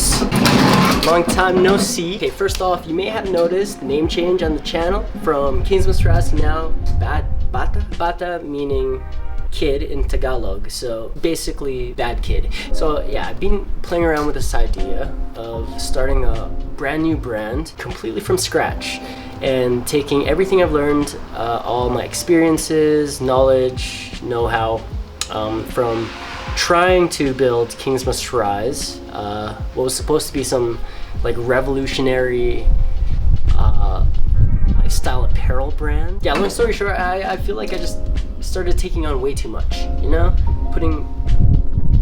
guys, long time no see. Okay, first off, you may have noticed name change on the channel from Kingsman Sarcee now Bata meaning kid in Tagalog, so basically bad kid. So yeah, I've been playing around with this idea of starting a brand new brand completely from scratch and taking everything I've learned, all my experiences, knowledge, know-how from trying to build Kingsman Sarcee, what was supposed to be some like revolutionary lifestyle apparel brand. Yeah, long story short, I feel like I just started taking on way too much, you know? Putting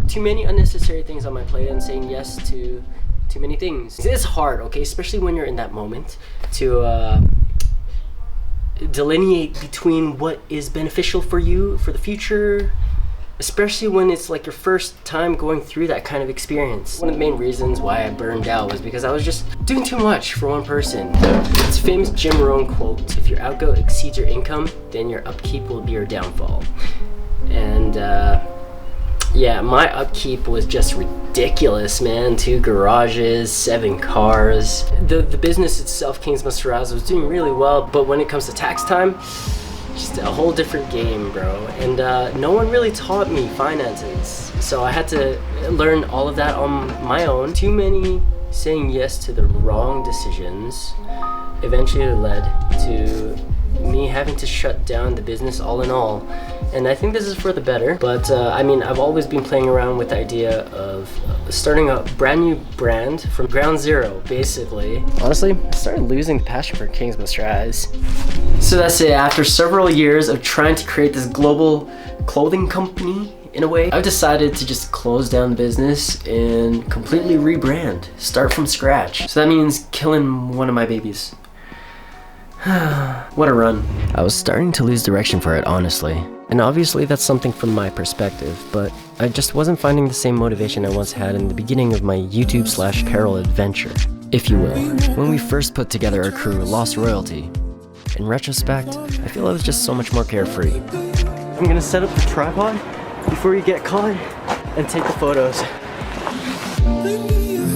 too many unnecessary things on my plate and saying yes to too many things. It's hard, okay? Especially when you're in that moment to delineate between what is beneficial for you for the future, especially when it's like your first time going through that kind of experience. One of the main reasons why I burned out was because I was just doing too much for one person. It's a famous Jim Rohn quote: if your outgo exceeds your income, then your upkeep will be your downfall. And yeah, my upkeep was just ridiculous, man. 2 garages, 7 cars. The business itself, Kingsman Sarcee, was doing really well, but when it comes to tax time, just a whole different game, bro. And no one really taught me finances, so I had to learn all of that on my own. Too many saying yes to the wrong decisions eventually led to me having to shut down the business all in all. And I think this is for the better, but I mean, I've always been playing around with the idea of starting a brand new brand from ground zero, basically. Honestly, I started losing the passion for Kingsman Sarcee. So that's it. After several years of trying to create this global clothing company, in a way, I've decided to just close down the business and completely rebrand, start from scratch. So that means killing one of my babies. What a run. I was starting to lose direction for it, honestly. And obviously that's something from my perspective, but I just wasn't finding the same motivation I once had in the beginning of my YouTube/apparel adventure, if you will. When we first put together our crew, Lost Royalty. In retrospect, I feel I was just so much more carefree. I'm gonna set up the tripod before you get caught and take the photos.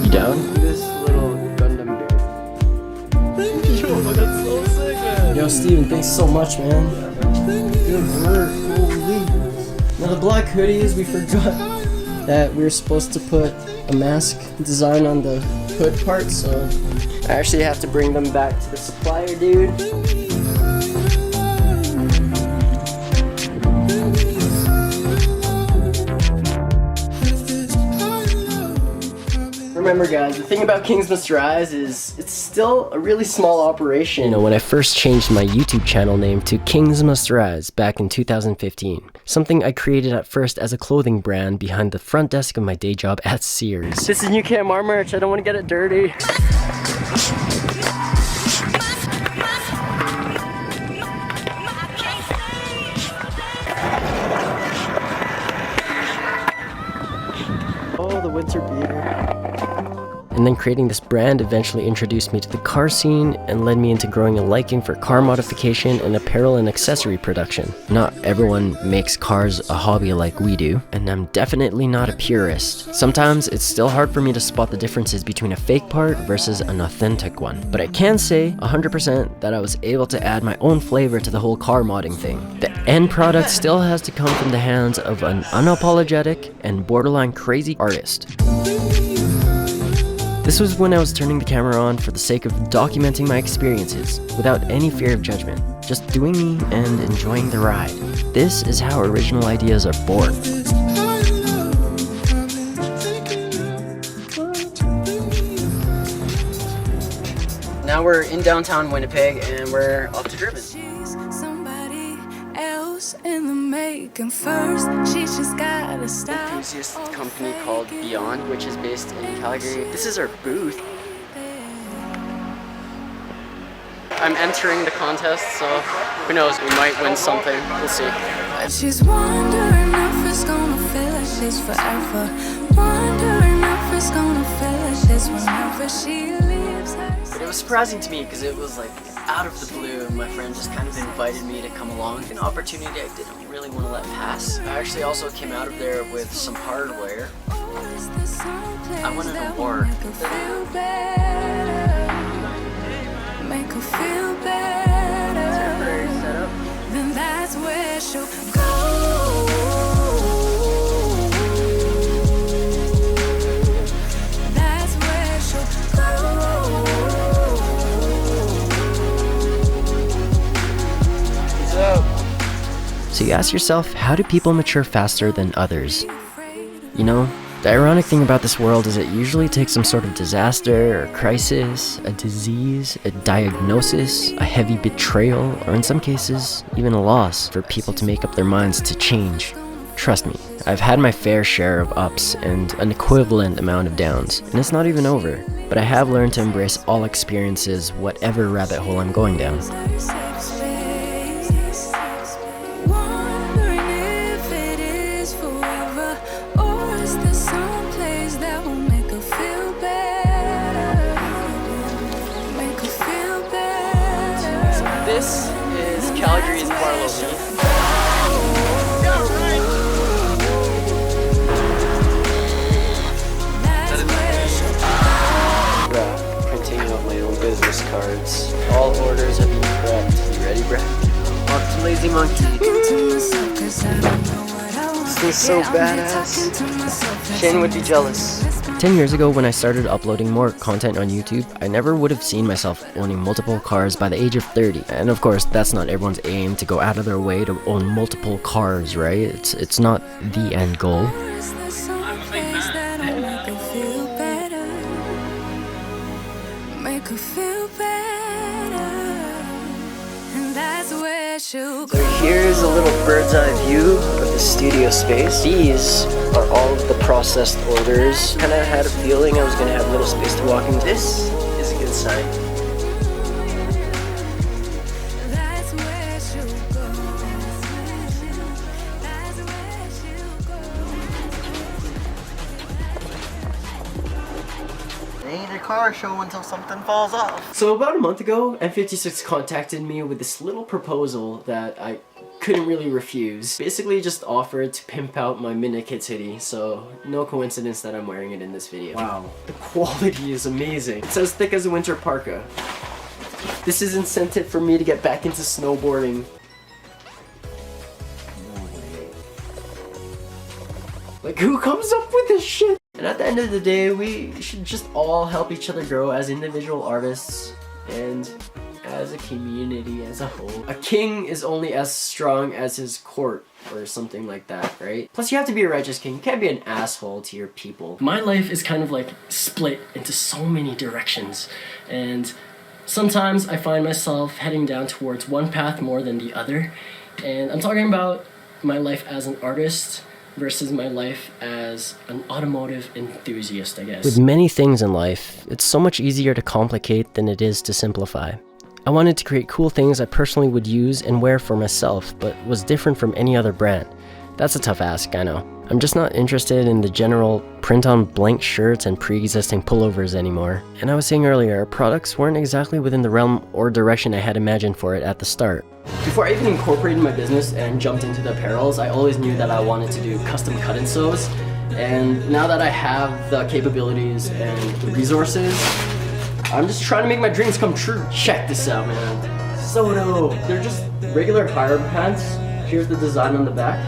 You down? This little Gundam bear. Yo, that's so sick, man. Yo, Steven, thanks so much, man. Good work, holy. Now the black hoodies, we forgot that we were supposed to put a mask design on the hood part, so I actually have to bring them back to the supplier, dude. Remember guys, the thing about Kingsman Sarcee is it's still a really small operation. You know, when I first changed my YouTube channel name to Kingsman Sarcee back in 2015, something I created at first as a clothing brand behind the front desk of my day job at Sears. This is new KMR merch, I don't want to get it dirty. Oh, the winter beater. And then creating this brand eventually introduced me to the car scene and led me into growing a liking for car modification and apparel and accessory production. Not everyone makes cars a hobby like we do, and I'm definitely not a purist. Sometimes it's still hard for me to spot the differences between a fake part versus an authentic one. But I can say 100% that I was able to add my own flavor to the whole car modding thing. The end product still has to come from the hands of an unapologetic and borderline crazy artist. This was when I was turning the camera on for the sake of documenting my experiences, without any fear of judgment, just doing me and enjoying the ride. This is how original ideas are born. Now we're in downtown Winnipeg and we're off to Driven. In the making first, she just gotta stop. Enthusiast company called Beyond, which is based in Calgary. This is our booth. I'm entering the contest, so who knows, we might win something. We'll see. She's wondering if it's gonna feel like this forever. Wondering if it's gonna feel like this whenever she leaves her. But it was surprising to me because it was like out of the blue, my friend just kind of invited me to come along. An opportunity I didn't really want to let pass. I actually also came out of there with some hardware. I wanted a award. Make her feel better. Temporary setup. Then that's where she'll go. That's where she'll go. Peace out. So you ask yourself, how do people mature faster than others? You know, the ironic thing about this world is it usually takes some sort of disaster or crisis, a disease, a diagnosis, a heavy betrayal, or in some cases, even a loss for people to make up their minds to change. Trust me, I've had my fair share of ups and an equivalent amount of downs, and it's not even over. But I have learned to embrace all experiences, whatever rabbit hole I'm going down. Wondering if it is forever, or is there some place that will make her feel better? Make her feel better. This is Calgary's Barlow. Printing out my own business cards. All orders have been prepped. You ready, Brad? Off to Lazy Monkey. This is so badass. Shane would be jealous. 10 years ago, when I started uploading more content on YouTube, I never would have seen myself owning multiple cars by the age of 30. And of course, that's not everyone's aim to go out of their way to own multiple cars, right? It's not the end goal. Make her feel better, and that's where she'll So go. here's a little bird's eye view of the studio space. These are all of the processed orders. Kind of had a feeling I was going to have little space to walk in. This is a good sign. That's where she'll go. That's where she'll go. Ain't a car show until something falls off. So about a month ago, M56 contacted me with this little proposal that I couldn't really refuse. Basically just offered to pimp out my Midnight Kids hoodie, so no coincidence that I'm wearing it in this video. Wow, the quality is amazing. It's as thick as a winter parka. This is incentive for me to get back into snowboarding. Like, who comes up with this shit? And at the end of the day, we should just all help each other grow as individual artists and as a community as a whole. A king is only as strong as his court, or something like that, right? Plus, you have to be a righteous king. You can't be an asshole to your people. My life is kind of like split into so many directions, and sometimes I find myself heading down towards one path more than the other. And I'm talking about my life as an artist versus my life as an automotive enthusiast, I guess. With many things in life, it's so much easier to complicate than it is to simplify. I wanted to create cool things I personally would use and wear for myself, but was different from any other brand. That's a tough ask, I know. I'm just not interested in the general print-on-blank shirts and pre-existing pullovers anymore. And I was saying earlier, our products weren't exactly within the realm or direction I had imagined for it at the start. Before I even incorporated my business and jumped into the apparels, I always knew that I wanted to do custom cut and sews. And now that I have the capabilities and the resources, I'm just trying to make my dreams come true. Check this out, man. So dope. They're just regular hard pants. Here's the design on the back.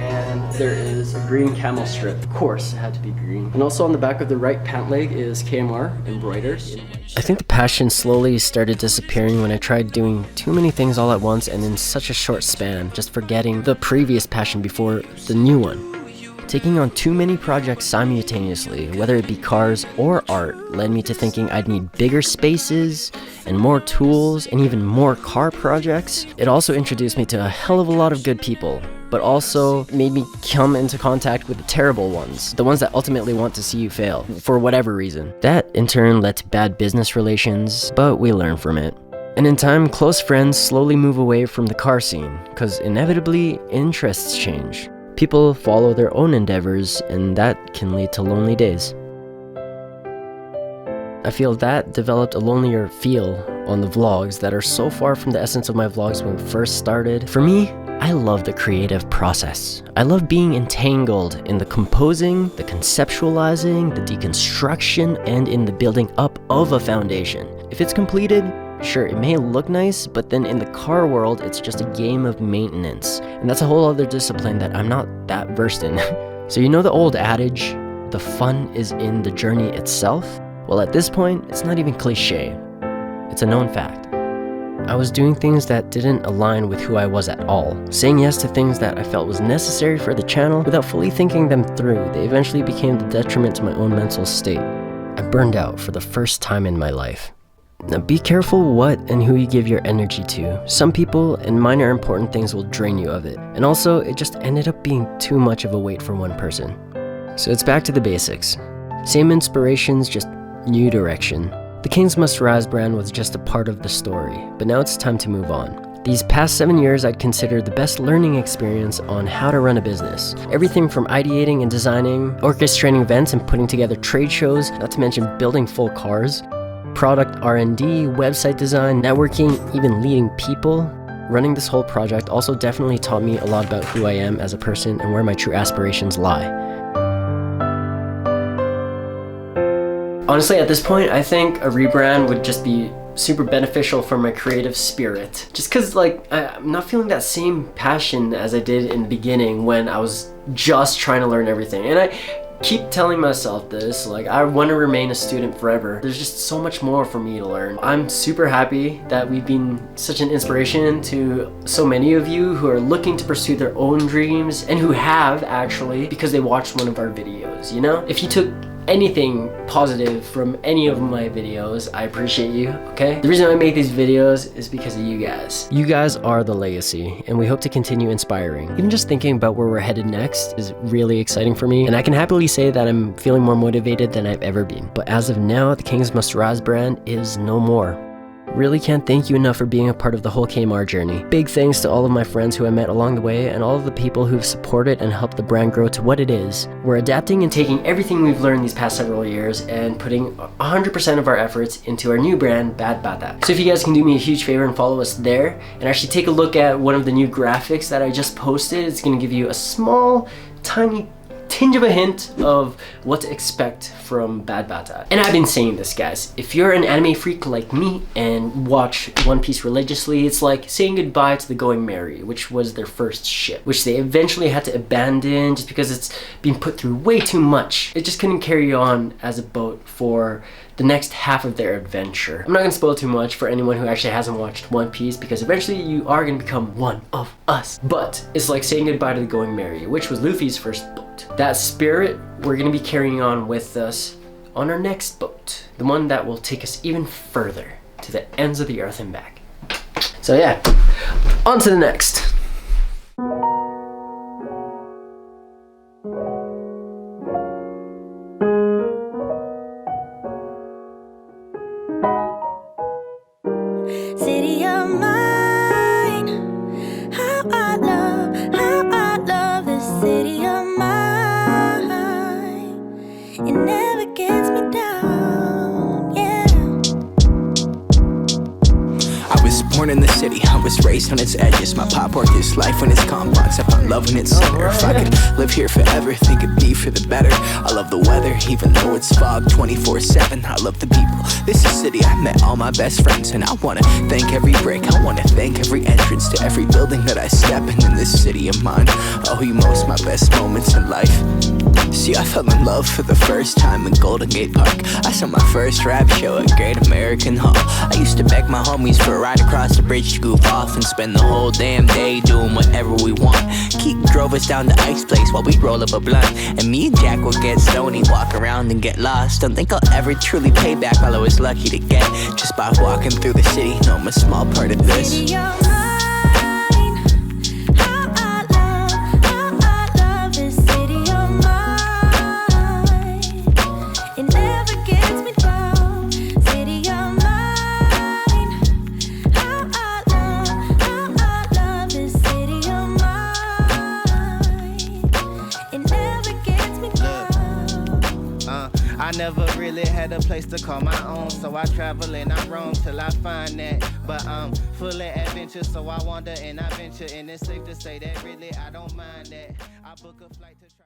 And there is a green camel strip. Of course, it had to be green. And also on the back of the right pant leg is KMR embroidered. I think the passion slowly started disappearing when I tried doing too many things all at once and in such a short span, just forgetting the previous passion before the new one. Taking on too many projects simultaneously, whether it be cars or art, led me to thinking I'd need bigger spaces and more tools and even more car projects. It also introduced me to a hell of a lot of good people, but also made me come into contact with the terrible ones, the ones that ultimately want to see you fail, for whatever reason. That in turn led to bad business relations, but we learn from it. And in time, close friends slowly move away from the car scene, because inevitably, interests change. People follow their own endeavors, and that can lead to lonely days. I feel that developed a lonelier feel on the vlogs that are so far from the essence of my vlogs when we first started. For me, I love the creative process. I love being entangled in the composing, the conceptualizing, the deconstruction, and in the building up of a foundation. If it's completed, sure, it may look nice, but then in the car world, it's just a game of maintenance. And that's a whole other discipline that I'm not that versed in. So you know the old adage, the fun is in the journey itself? Well, at this point, it's not even cliche. It's a known fact. I was doing things that didn't align with who I was at all, saying yes to things that I felt was necessary for the channel without fully thinking them through. They eventually became the detriment to my own mental state. I burned out for the first time in my life. Now be careful what and who you give your energy to. Some people and minor important things will drain you of it. And also, it just ended up being too much of a weight for one person. So it's back to the basics. Same inspirations, just new direction. The Kings Must Rise brand was just a part of the story, but now it's time to move on. These past 7 years I'd consider the best learning experience on how to run a business. Everything from ideating and designing, orchestrating events and putting together trade shows, not to mention building full cars, product R&D, website design, networking, even leading people. Running this whole project also definitely taught me a lot about who I am as a person and where my true aspirations lie. Honestly, at this point, I think a rebrand would just be super beneficial for my creative spirit. Just cause like, I'm not feeling that same passion as I did in the beginning when I was just trying to learn everything. And I keep telling myself this, like I want to remain a student forever. There's just so much more for me to learn. I'm super happy that we've been such an inspiration to so many of you who are looking to pursue their own dreams and who have actually because they watched one of our videos, you know? If you took anything positive from any of my videos, I appreciate you, okay? The reason I make these videos is because of you guys. You guys are the legacy, and we hope to continue inspiring. Even just thinking about where we're headed next is really exciting for me, and I can happily say that I'm feeling more motivated than I've ever been. But as of now, the Kings Must Rise brand is no more. Really can't thank you enough for being a part of the whole KMR journey. Big thanks to all of my friends who I met along the way and all of the people who've supported and helped the brand grow to what it is. We're adapting and taking everything we've learned these past several years and putting 100% of our efforts into our new brand, Bad Bata. So if you guys can do me a huge favor and follow us there and actually take a look at one of the new graphics that I just posted, it's gonna give you a small, tiny tinge of a hint of what to expect from Bad Bata. And I've been saying this, guys, if you're an anime freak like me and watch One Piece religiously, it's like saying goodbye to the Going Merry, which was their first ship, which they eventually had to abandon just because it's been put through way too much. It just couldn't carry on as a boat for the next half of their adventure. I'm not gonna spoil too much for anyone who actually hasn't watched One Piece because eventually you are gonna become one of us. But it's like saying goodbye to the Going Merry, which was Luffy's first boat. That spirit we're gonna be carrying on with us on our next boat, the one that will take us even further to the ends of the earth and back. So yeah, on to the next. City of mine, how I love this city of mine. It never gets me down, yeah. I was born in the city, I was raised on its edges. My pop worked his life when its confines. I found love in its center. If I could live here forever, think it'd be for the better. I love the weather, even though it's fog 24/7. I love the people. This is a city I met all my best friends, and I wanna thank every break. I wanna thank every entrance to every building that I step in this city of mine. I owe you most my best moments in life. See, I fell in love for the first time in Golden Gate Park. I saw my first rap show at Great American Hall. I used to beg my homies for a ride across the bridge to goof off and spend the whole damn day doing whatever we want. Keith drove us down to Ice Place while we'd roll up a blunt, and me and Jack would get stoney, walk around and get lost. Don't think I'll ever truly pay back all I was lucky to get just by walking through the city. No, I'm a small part of this. City of mine, how I love this city of mine. It never gets me down. City of mine, how I love this city of mine. It never gets me down. I never really had a place to call my own, so I travel and I roam till I find that. But I'm full of adventure, so I wander and I venture, and it's safe to say that really I don't mind that. I book a flight to try.